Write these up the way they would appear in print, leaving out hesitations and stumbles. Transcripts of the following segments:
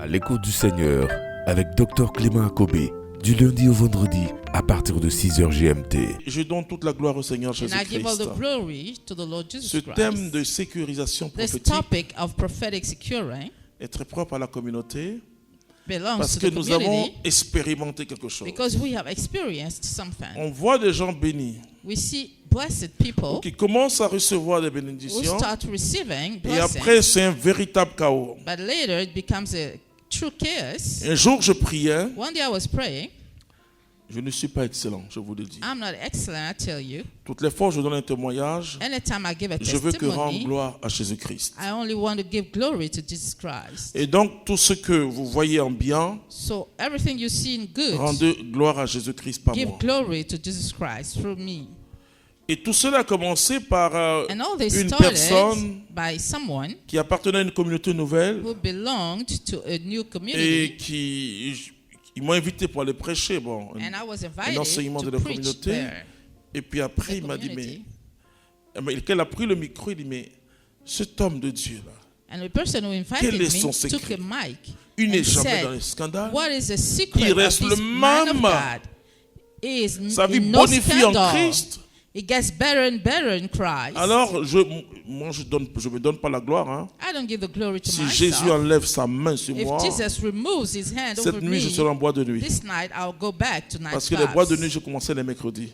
À l'écoute du Seigneur avec Dr Clément Akobé, du lundi au vendredi à partir de 6h GMT. Je donne toute la gloire au Seigneur And I give all Jésus-Christ. the glory to the Lord Jesus Ce Christ. thème de sécurisation This prophétique topic of prophetic securing est très propre à la communauté belongs parce to que the nous avons community expérimenté quelque chose. because we have experienced something. On voit des gens bénis We see blessed people qui commencent à recevoir des who bénédictions start receiving et blessings, après c'est un véritable chaos. but later it becomes a true chaos. Un jour je priais, One day I was praying. je ne suis pas excellent, je vous le dis. I'm not excellent, I tell you. Toutes les fois où je donne un témoignage, Anytime I give a je veux que rendre testimony, gloire à Jésus-Christ. I only want to give glory to Jesus Christ. Et donc tout ce que vous voyez en bien, So everything you see in good, rendez gloire à Jésus-Christ par give moi. glory to Jesus Christ through me. Et tout cela a commencé par And all this une started personne by someone qui appartenait à une communauté nouvelle who belonged to a new et community, qui ils m'ont invité pour aller prêcher, bon, and I was un invited enseignement de to la preach communauté. there. Et puis après, The il m'a dit, community. mais qu'elle a pris le micro, il dit, mais cet homme de Dieu là, And the person who invited Quel est me son took secret? a mic il n'est and jamais dans said, les scandales. "What is the secret Il of reste this le man of même. God? He is Sa vie in no bonifie en scandal. Christ. It gets better and better in Christ." Alors, je me donne pas la gloire. Hein. I don't give the glory to Si myself. Jésus enlève sa main sur If moi, Jesus removes his hand over cette nuit, je me, serai en boîte de nuit. this night I'll go back to night Parce que les boîtes de nuit, clubs. je commençais les mercredis.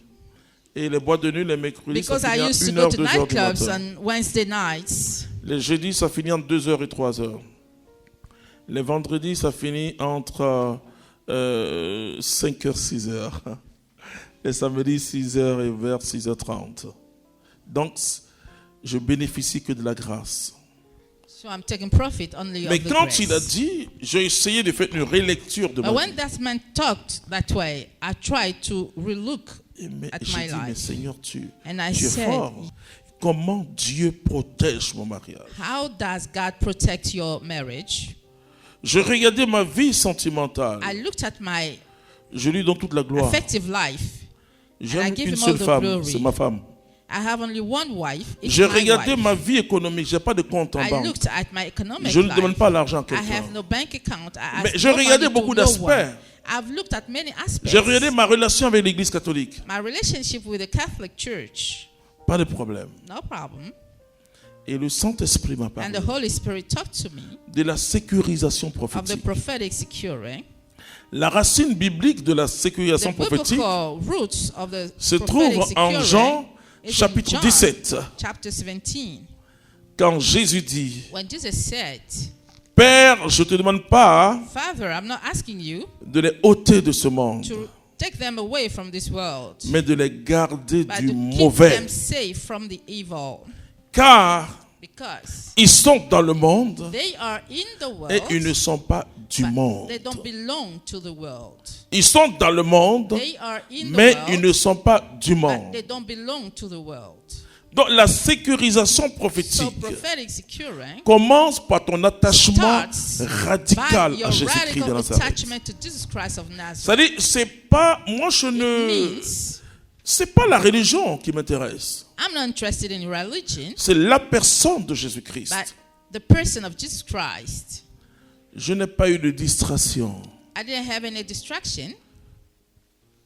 Et les boîtes de nuit, les mercredis, ça Because I finit à used to 1h, go to 2h du nightclubs matin. on Wednesday nights. Les jeudis, ça finit entre 2h et 3h. Les vendredis, ça finit entre 5h, 6h. Les samedis, 6h et vers 6h30. Donc, je bénéficie que de la grâce. So I'm taking profit only Mais of the quand grace. il a dit, j'ai essayé de faire une relecture de But ma when vie. that man talked that way, I tried to relook Mais at j'ai my dit, mais life. Seigneur, tu And I es said, fort. Comment Dieu protège mon mariage? how does God protect your marriage? Je regardais ma vie sentimentale. I looked at my Je lui donne toute la gloire. affective life. J'aime I give une him seule all the femme, glory. c'est ma femme. I have only one wife. It's J'ai my regardé wife. ma vie économique, j'ai pas de compte en I banque. looked at my economic Je ne life. demande pas l'argent à I quelqu'un. have no bank account. I Mais ask j'ai no regardé money to beaucoup no d'aspects. one. I've looked at many aspects. J'ai regardé ma relation avec l'église catholique. My relationship with the Catholic Church, Pas de problème. no problem. Et le Saint-Esprit m'a And parlé the Holy Spirit talked to me de la sécurisation of the prophétique. prophetic securing. La racine biblique de la The sécurisation prophétique biblical roots of the se prophetic trouve en securing Jean is in chapitre John, 17. chapter 17. Quand Jésus dit, When Jesus said, Père, je ne te demande pas "Father, I'm not asking you de les ôter de ce monde, to take them away from this world, mais de les garder but du to keep mauvais. them safe from the evil, Car because ils sont dans le monde they are in the world, et ils ne sont pas du but monde. they don't belong to the world. Ils sont dans le monde, They are in the mais world, ils ne sont pas du but monde. they don't belong to the world. Donc la sécurisation So prophétique prophetic securing commence par ton attachement starts radical by à your Jésus-Christ de radical Nazareth. attachment to Jesus Christ of Nazareth. C'est-à-dire, c'est pas, moi je ne, Means c'est pas la religion qui m'intéresse. I'm not interested in religion, C'est la personne de Jésus-Christ. but the person of Jesus Christ. Je n'ai pas eu de distraction. I didn't have any distraction.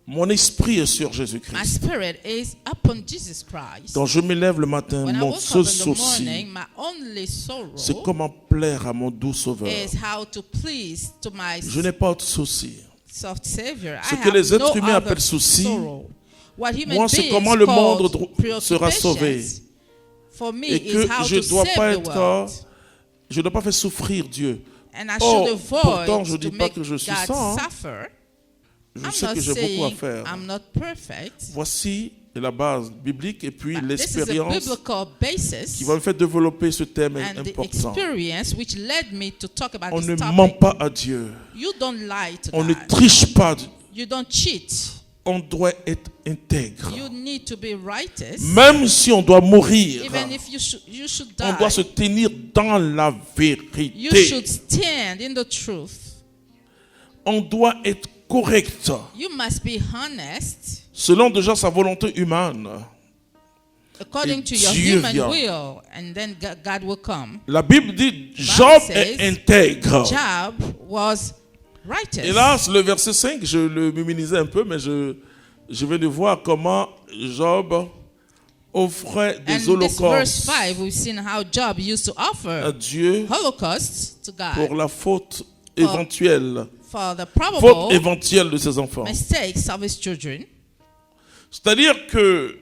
Mon esprit est sur My Jésus-Christ. spirit is upon Jesus Christ. Quand je me lève le matin, When I mon woke seul up in the souci, morning, my only sorrow c'est comment plaire à mon doux sauveur. is how to please to my Je n'ai pas autre souci. soft Savior. Ce I que have les êtres no humains other appellent souci, sorrow. What human moi, c'est beings comment le monde call sera sauvé. preoccupations, for me, Et is que how je to dois save pas the être, world. je ne dois pas faire souffrir Dieu. And I Oh, should pourtant, avoid je dis to pas make que je suis God saint, hein. suffer. Je I'm sais not que j'ai beaucoup à saying faire. I'm not perfect. Voici la base biblique et puis But this is a l'expérience biblical basis qui va me faire développer ce thème and the important. experience which led me to talk about On this ne topic. ment pas à Dieu. You don't lie to On ne God. triche pas. You don't cheat. On doit être intègre. You need to be righteous. Même si on doit mourir, Even if you should die, on doit se tenir dans la you vérité. should stand in the truth. On doit être correct You must be honest selon déjà sa volonté humaine. according Et to your Dieu human vient. will, and then God will come. La Bible dit Job est says, intègre. Job was righteous. Et là, le verset 5, je le minimisais un peu, mais je vais de voir comment Job offrait And des this verse holocaustes 5, we've seen how Job used to à offer Dieu holocausts to pour God la faute éventuelle, for the faute probable éventuelle de ses enfants. mistakes of his children. C'est-à-dire que,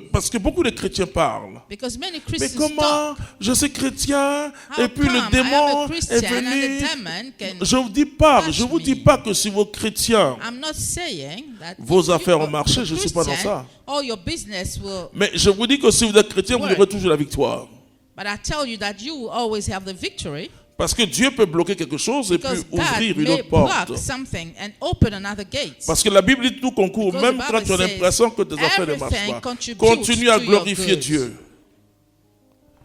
parce que beaucoup de chrétiens parlent, Because many mais Christians comment talk, je suis chrétien how et puis le come I am démon a est Christian and the venu. demon can... Je vous dis pas, touch je vous dis me. pas que si vos chrétiens, I'm not saying that vos if you affaires ont are marché, a je suis pas dans Christian, ça. all your business will... Mais je vous dis que si vous êtes chrétien, vous Word. aurez toujours la victoire. But I tell you that you will always have the victory. Parce que Dieu peut bloquer quelque chose et puis Because God ouvrir une may autre porte. block something and open another gate. Parce que la Bible dit tout concourt, Because même the quand Bible tu as says l'impression que tes affaires ne marchent everything pas. contributes Continue à to your glorifier good. Dieu.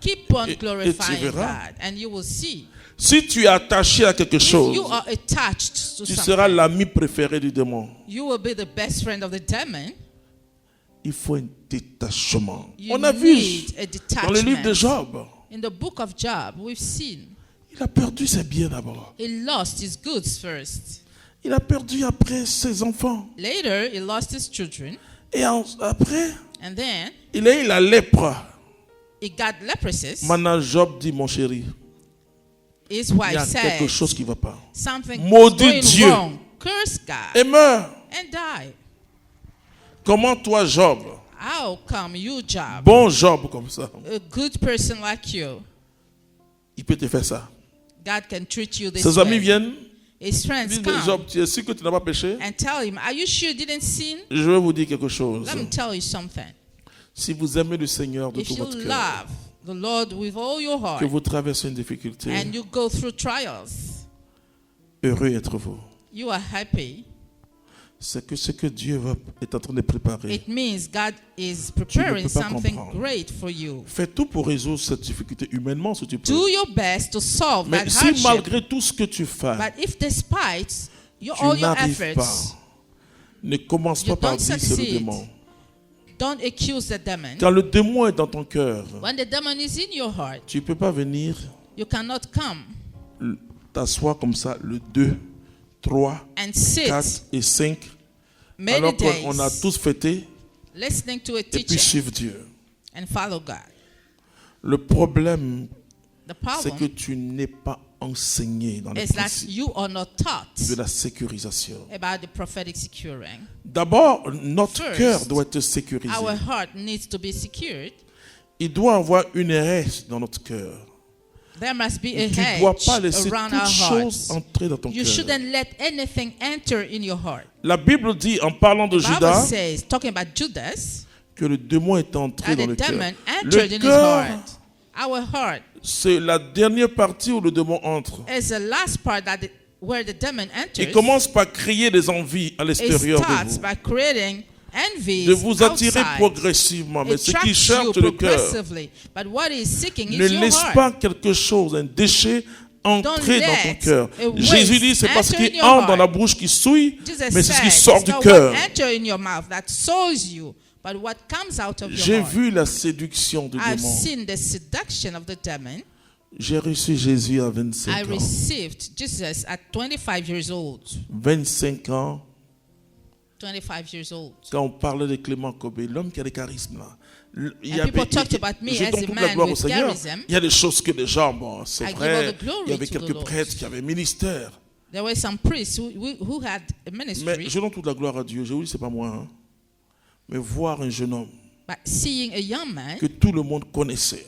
Keep on Et tu glorifying verras. God and you will see. Si tu es attaché à quelque If chose, you are attached to tu seras something, l'ami préféré du démon. you will be the best friend of the demon. Il faut un détachement. You On a vu need a dans le livre de detachment. Job, In the book of Job, we've seen il a perdu ses biens d'abord. he lost his goods first. Il a perdu après ses enfants. Later, he lost his children. Et après, And then il a eu la lèpre. he got leprosy. Maintenant, Job dit, mon chéri, His il y wife a quelque said, chose qui ne va pas. something Maudit is going Dieu. wrong. Curse God Et meurt. and die. Comment toi, Job, How come you, Job, bon Job comme ça, a good person like you, il peut te faire ça? God can treat you this Ses amis way? viennent, His friends disent, come Job, tu es sûr que tu n'as pas péché? and tell him, are you sure you didn't sin? Je vais vous dire quelque chose. Let me tell you something. Si vous aimez le Seigneur de If tout you votre cœur, love the Lord with all your que heart vous traversez une difficulté, and you go through trials, heureux êtes-vous. you are happy. C'est que ce que Dieu est en train de préparer. It means God is preparing peux pas something comprendre. great for you. Fais tout pour résoudre cette difficulté humainement si tu peux. Do your best to solve Mais that si hardship. malgré tout ce que tu fais, But if despite tu all your n'arrives efforts, pas, ne commence you pas par don't dire c'est le succeed, démon. don't accuse the demon. Quand le démon est dans ton cœur, When the demon is in your heart, tu ne peux pas venir you cannot come t'asseoir comme ça le 2, 3, and sit 4 et 5, many alors days qu'on a tous fêté, listening to a et puis teacher suivre Dieu. and follow God. Le problème, The c'est que problem tu n'es pas enseigné dans les is that principes you are not taught de la sécurisation. about the prophetic securing. D'abord, notre First, cœur doit être sécurisé. Our heart needs to be secured. Il doit avoir une reste dans notre cœur. There must be a Tu ne dois hedge pas laisser around our toute chose hearts. entrer dans ton You cœur. shouldn't let anything enter in your heart. La Bible dit, en parlant de The Bible Judas, says, talking about Judas, que le démon est entré that dans the le cœur. demon entered Le in his cœur, heart. Our heart c'est la dernière partie où le démon entre. is the last part where the demon Il enters. commence par créer des envies à It l'extérieur de starts vous. by creating envy De vous attirer outside. progressivement. Mais It ce qui traps you cherche le cœur, progressively. But what he's seeking ne is your laisse heart. pas quelque chose, un déchet, entrer Don't dans ton let cœur. a waste Jésus dit, c'est pas ce enter qui in your entre dans la heart. bouche qui souille, Jesus mais c'est ce qui said, sort it's du not cœur. what enter in your mouth that sows you, but what comes out of your J'ai heart. vu la séduction du I've démon. seen the seduction of the demon. J'ai reçu Jésus à I 25 ans. received Jesus at 25 years old. 25 ans, 25 years old. quand on parlait de Clément Kobé, l'homme qui a des charismes là. people talked about me je as donne a toute la man gloire au with Seigneur. charism. Il y a des choses que les gens, bon, c'est I give vrai, all the glory il y avait to the quelques Lord. prêtres qui avaient ministère. There were some priests who had a Mais ministry, je donne toute la gloire à Dieu. Je vous dis, c'est pas moi. Hein. Mais voir un jeune homme but seeing a young man que tout le monde connaissait,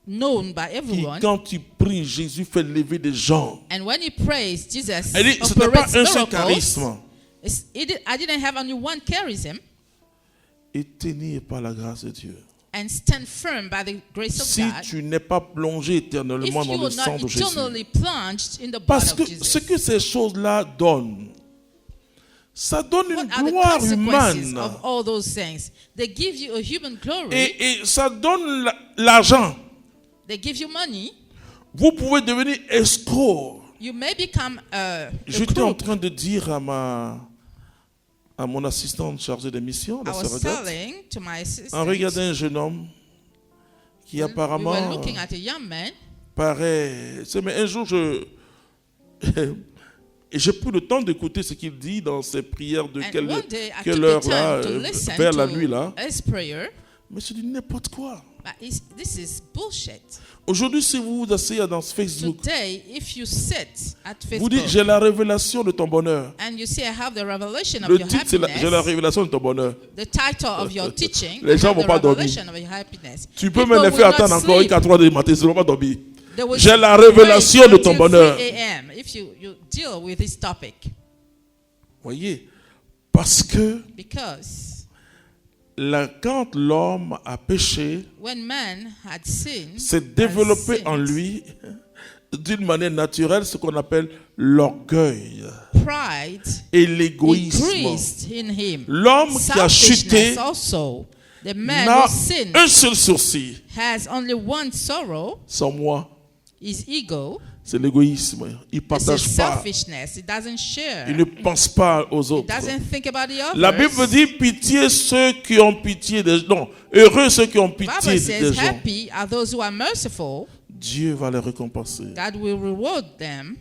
known by qui, everyone, quand il prie, Jésus fait lever des gens. and when he prays, Jesus Elle dit, ce n'est pas operates un seul miracles. charisme. I didn't have only one charism, Et tenir par la grâce de Dieu. and stand firm by the grace of Si God. tu n'es pas plongé If éternellement dans you le are sang not de Jésus. eternally plunged in the blood Parce of que Jesus, ce que ces choses-là donnent, ça donne une what are the gloire consequences humaine. of all those things? They give you a human glory. Et ça donne l'argent. They give you money. Vous pouvez devenir escroc. You may become a J'étais en crook. train de dire à mon assistante chargée des missions, I la was sœur Agathe, telling to my assistant, en regardant un jeune homme qui we were apparemment looking at a young man. paraît... Mais un jour, Et j'ai pris le temps d'écouter ce qu'il dit dans ses prières de And quelle one day I quelle took heure the là, time to listen vers la to nuit là. his prayer. Mais je dis n'importe quoi. But this is bullshit. Aujourd'hui, si vous vous asseyez dans Facebook, Today, if you sit at vous dites Facebook j'ai la révélation de ton bonheur. and you say, I have the revelation of Le your titre c'est j'ai la happiness, révélation de ton bonheur. the title of your teaching, Les I gens have vont the pas dormir. revelation of your happiness. Tu peux People me les will faire not attendre encore sleep. 4 heures du matin, ils ne vont pas dormir. They will J'ai la pray révélation de ton until bonheur. 3 a.m. if you deal with this topic. Voyez, parce que Because quand l'homme a péché, when man had sinned, c'est développé en lui d'une manière naturelle ce qu'on appelle l'orgueil pride et l'égoïsme. increased in him. L'homme qui a chuté Selfishness also. The man n'a who sinned un seul sourcil, has only one sorrow, sans moi, his ego. c'est l'égoïsme. Il ne This is partage pas, selfishness. It doesn't share. il ne pense pas aux It autres. doesn't think about the others. La Bible dit pitié ceux qui ont pitié des gens. Non, heureux ceux qui ont The pitié Bible des says, gens. happy are those who are merciful. Dieu va les récompenser. God will reward them.